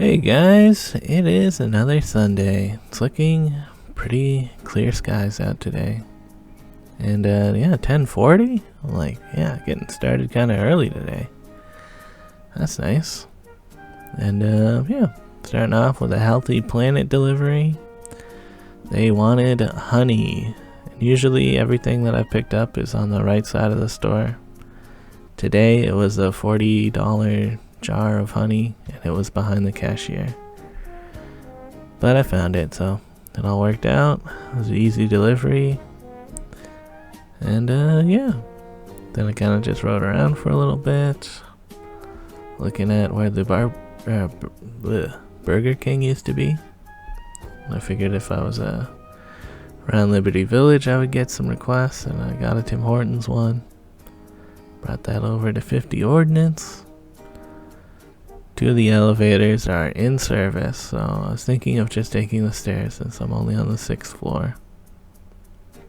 Hey guys, it is another Sunday. It's looking pretty clear skies out today. And yeah, 10:40? I'm like, yeah, getting started kind of early today. That's nice. And yeah, starting off with a Healthy Planet delivery. They wanted honey. And usually everything that I picked up is on the right side of the store. Today it was a $40 jar of honey and it was behind the cashier. But I found it, so it all worked out. It was an easy delivery. And yeah, then I kind of just rode around for a little bit, looking at where the Burger King used to be. I figured if I was around Liberty Village I would get some requests, and I got a Tim Hortons one. Brought that over to 50 Ordnance. 2 of the elevators are in service, so I was thinking of just taking the stairs since I'm only on the 6th floor.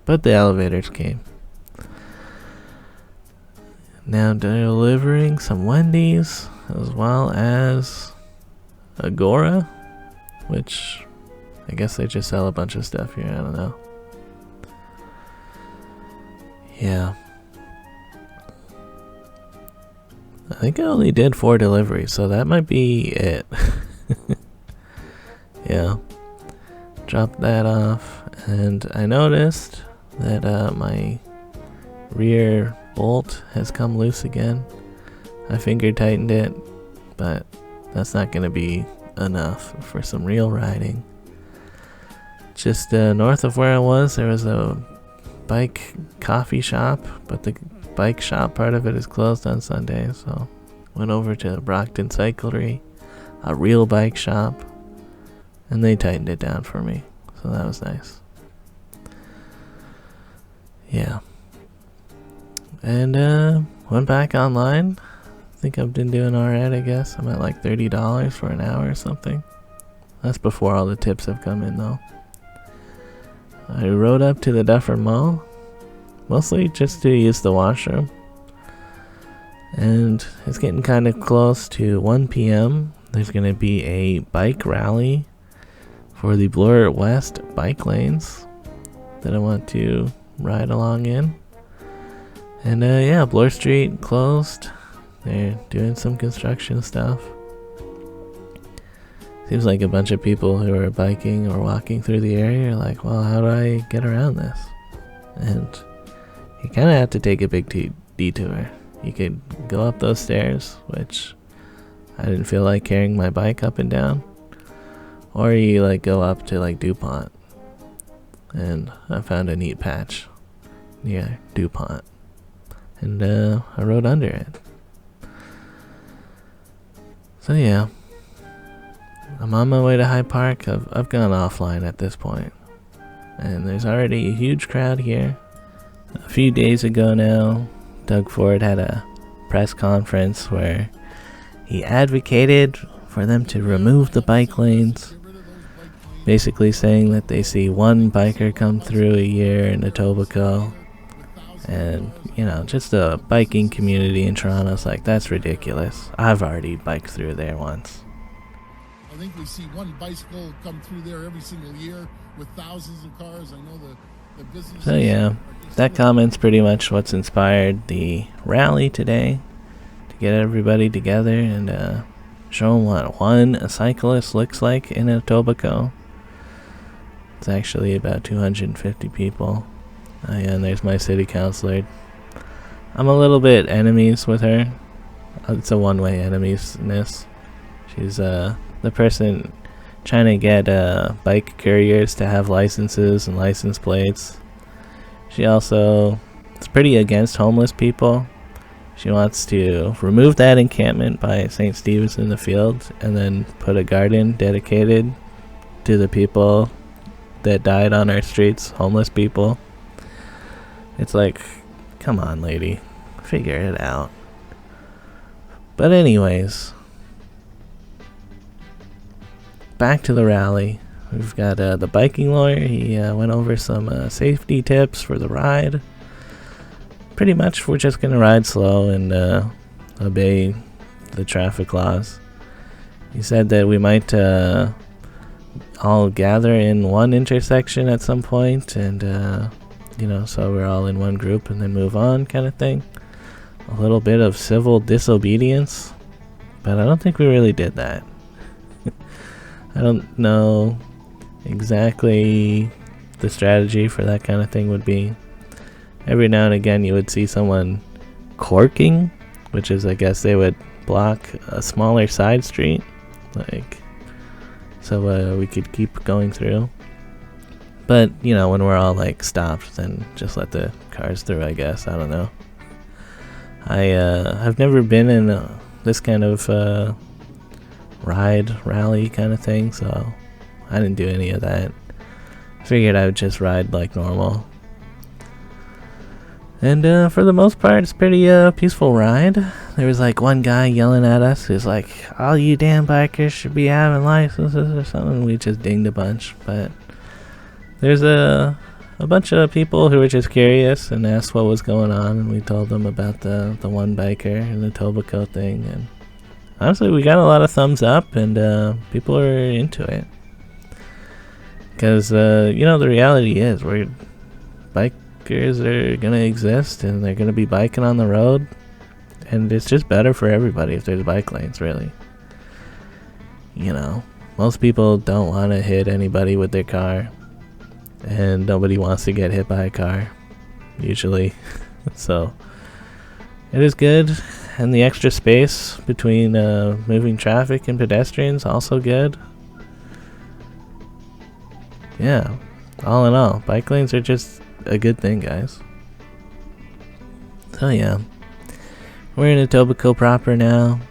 But the elevators came. Now delivering some Wendy's as well as Agora, which I guess they just sell a bunch of stuff here, I don't know. Yeah. I think I only did 4 deliveries, so that might be it. Yeah. Dropped that off, and I noticed that my rear bolt has come loose again. I finger tightened it, but that's not going to be enough for some real riding. Just north of where I was, there was a bike coffee shop, but the bike shop part of it is closed on Sunday, so went over to Brockton Cyclery, a real bike shop, and they tightened it down for me, so that was nice. Yeah. And went back online. I think I've been doing alright, I guess. I'm at like $30 for an hour or something. That's before all the tips have come in though. I rode up to the Duffer Mall, mostly just to use the washroom. And it's getting kind of close to 1 p.m. There's going to be a bike rally for the Bloor West bike lanes that I want to ride along in. And yeah, Bloor Street closed. They're doing some construction stuff. Seems like a bunch of people who are biking or walking through the area are like, well, how do I get around this? And you kind of have to take a big detour. You could go up those stairs, which I didn't feel like carrying my bike up and down. Or you like go up to like DuPont. And I found a neat patch near DuPont. And I rode under it. So yeah, I'm on my way to Hyde Park. I've gone offline at this point. And there's already a huge crowd here. A few days ago now, Doug Ford had a press conference where he advocated for them to remove the bike lanes, basically saying that they see one biker come through a year in Etobicoke, and you know, just the biking community in Toronto's like, that's ridiculous. I've already biked through there once. I think we see one bicycle come through there every single year with thousands of cars. I know the business. So yeah, that comment's pretty much what's inspired the rally today, to get everybody together and show them what a cyclist looks like in Etobicoke. It's actually about 250 people. Oh yeah, and there's my city councilor. I'm a little bit enemies with her. It's a one-way enemies-ness. She's the person trying to get bike couriers to have licenses and license plates. She also is pretty against homeless people. She wants to remove that encampment by St. Stephen's in the Field and then put a garden dedicated to the people that died on our streets, homeless people. It's like, come on, lady, figure it out. But anyways, back to the rally. We've got the biking lawyer. He went over some safety tips for the ride. Pretty much we're just going to ride slow and obey the traffic laws. He said that we might all gather in one intersection at some point, and you know, so we're all in one group and then move on, kind of thing. A little bit of civil disobedience, but I don't think we really did that. I don't know exactly the strategy for that kind of thing would be. Every now and again you would see someone corking, which is, I guess, they would block a smaller side street, like, so we could keep going through. But, you know, when we're all like stopped, then just let the cars through, I guess. I don't know. I've never been in this kind of rally kind of thing, so I didn't do any of that. I figured I would just ride like normal. And for the most part, it's pretty peaceful ride. There was like one guy yelling at us who's like, all you damn bikers should be having licenses or something. We just dinged a bunch. But there's a bunch of people who were just curious and asked what was going on, and we told them about the one biker and the Tobacco thing. And honestly, we got a lot of thumbs up, and people are into it. Because, you know, the reality is, bikers are going to exist, and they're going to be biking on the road. And it's just better for everybody if there's bike lanes, really. You know, most people don't want to hit anybody with their car. And nobody wants to get hit by a car, usually. So, it is good. And the extra space between moving traffic and pedestrians, also good. Yeah, all in all, bike lanes are just a good thing, guys. So yeah, we're in Etobicoke proper now,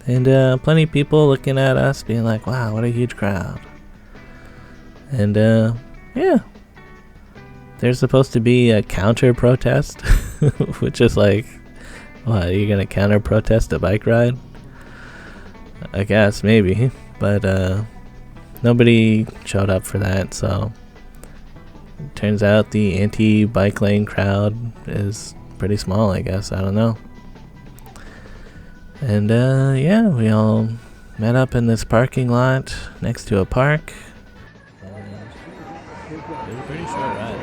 and plenty of people looking at us being like, wow, what a huge crowd. And yeah, there's supposed to be a counter protest, which is like, what, you're gonna counter protest a bike ride? I guess, maybe, but nobody showed up for that, so it turns out the anti-bike lane crowd is pretty small, I guess. I don't know. And yeah, we all met up in this parking lot next to a park. It was a pretty short ride.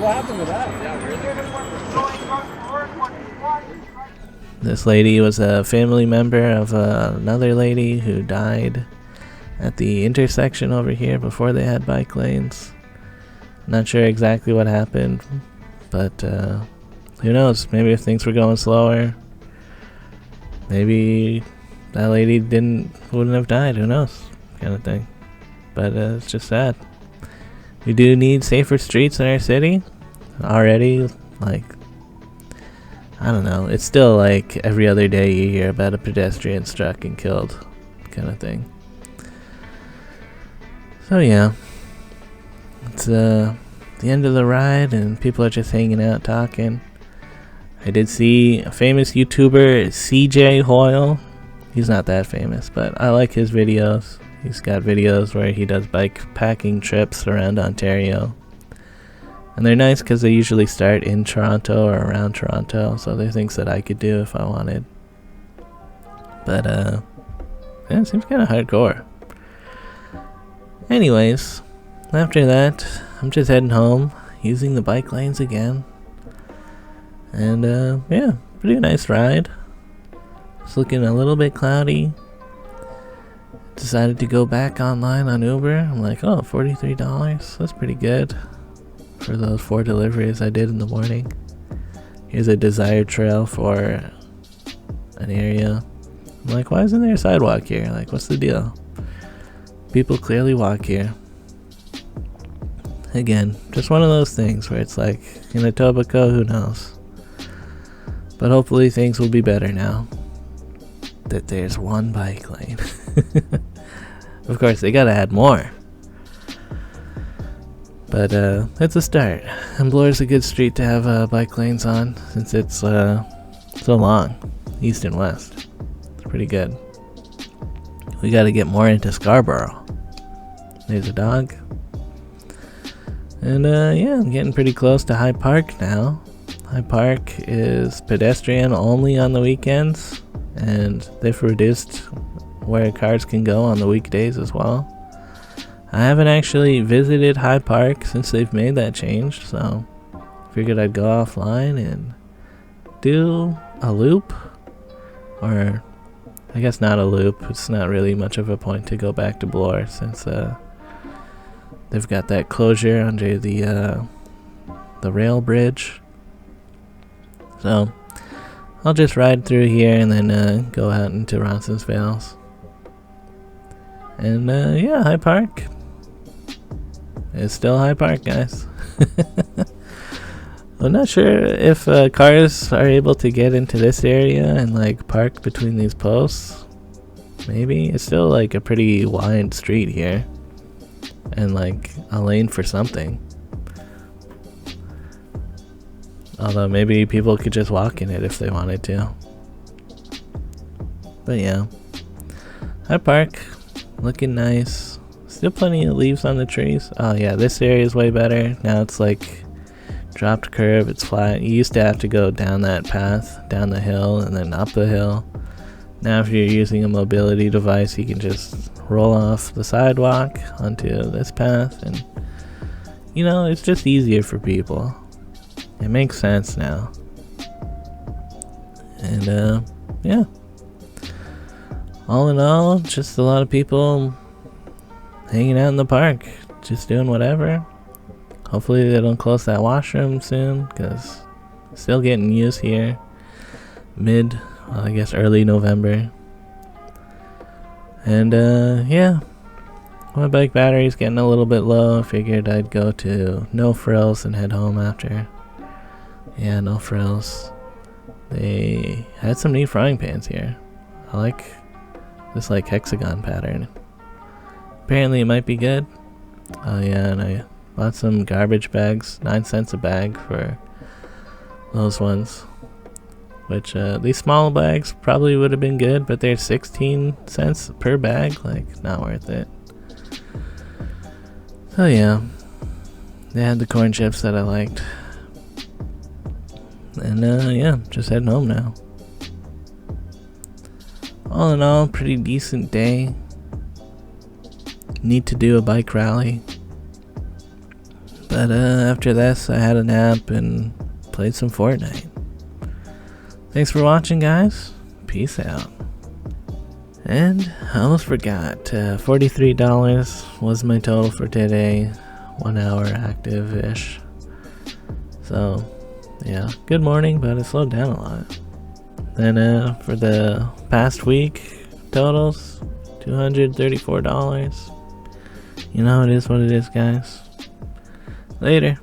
What happened to that? This lady was a family member of another lady who died at the intersection over here before they had bike lanes. Not sure exactly what happened, but who knows? Maybe if things were going slower, maybe that lady wouldn't have died. Who knows? Kind of thing. But it's just sad. We do need safer streets in our city already. Like, I don't know. It's still like every other day you hear about a pedestrian struck and killed, kind of thing. So yeah, it's the end of the ride, and people are just hanging out talking. I did see a famous YouTuber, CJ Hoyle. He's not that famous, but I like his videos. He's got videos where he does bike packing trips around Ontario. And they're nice because they usually start in Toronto or around Toronto, so they're things that I could do if I wanted. But, yeah, it seems kind of hardcore. Anyways, after that, I'm just heading home, using the bike lanes again. And, yeah, pretty nice ride. It's looking a little bit cloudy. Decided to go back online on Uber. I'm like, oh, $43. That's pretty good for those 4 deliveries I did in the morning. Here's a desired trail for an area. I'm like, why isn't there a sidewalk here? Like, what's the deal? People clearly walk here. Again, just one of those things where it's like, in Etobicoke, who knows? But hopefully things will be better now that there's one bike lane. Of course, they gotta add more. But it's a start. And Bloor's a good street to have bike lanes on, since it's so long, east and west. It's pretty good. We gotta get more into Scarborough. There's a dog. And yeah, I'm getting pretty close to Hyde Park now. Hyde Park is pedestrian only on the weekends, and they've reduced where cars can go on the weekdays as well. I haven't actually visited Hyde Park since they've made that change, so figured I'd go offline and do a loop, or I guess not a loop. It's not really much of a point to go back to Bloor since they've got that closure under the rail bridge. So I'll just ride through here and then go out into Roncesvalles. And yeah, Hyde Park. It's still Hyde Park, guys. I'm not sure if cars are able to get into this area and like park between these posts. Maybe. It's still like a pretty wide street here. And like a lane for something. Although maybe people could just walk in it if they wanted to. But yeah. Hyde Park. Looking nice. Still plenty of leaves on the trees. Oh yeah, this area is way better. Now it's like dropped curve, it's flat. You used to have to go down that path, down the hill, and then up the hill. Now if you're using a mobility device, you can just roll off the sidewalk onto this path, and you know, it's just easier for people. It makes sense now. And yeah. All in all, just a lot of people hanging out in the park, just doing whatever. Hopefully they don't close that washroom soon, because it's still getting used here. I guess early November. And yeah, my bike battery's getting a little bit low. I figured I'd go to No Frills and head home after. Yeah, No Frills. They had some neat frying pans here. I like this like hexagon pattern. Apparently it might be good. Oh yeah, and I bought some garbage bags, 9 cents a bag for those ones. Which these small bags probably would have been good, but they're 16 cents per bag, like not worth it. So yeah, they had the corn chips that I liked. And yeah, just heading home now. All in all, pretty decent day. Need to do a bike rally. But after this, I had a nap and played some Fortnite. Thanks for watching, guys. Peace out. And I almost forgot, $43 was my total for today. 1 hour active-ish. So, yeah, good morning, but it slowed down a lot. Then for the past week totals, $234. You know, it is what it is, guys. Later.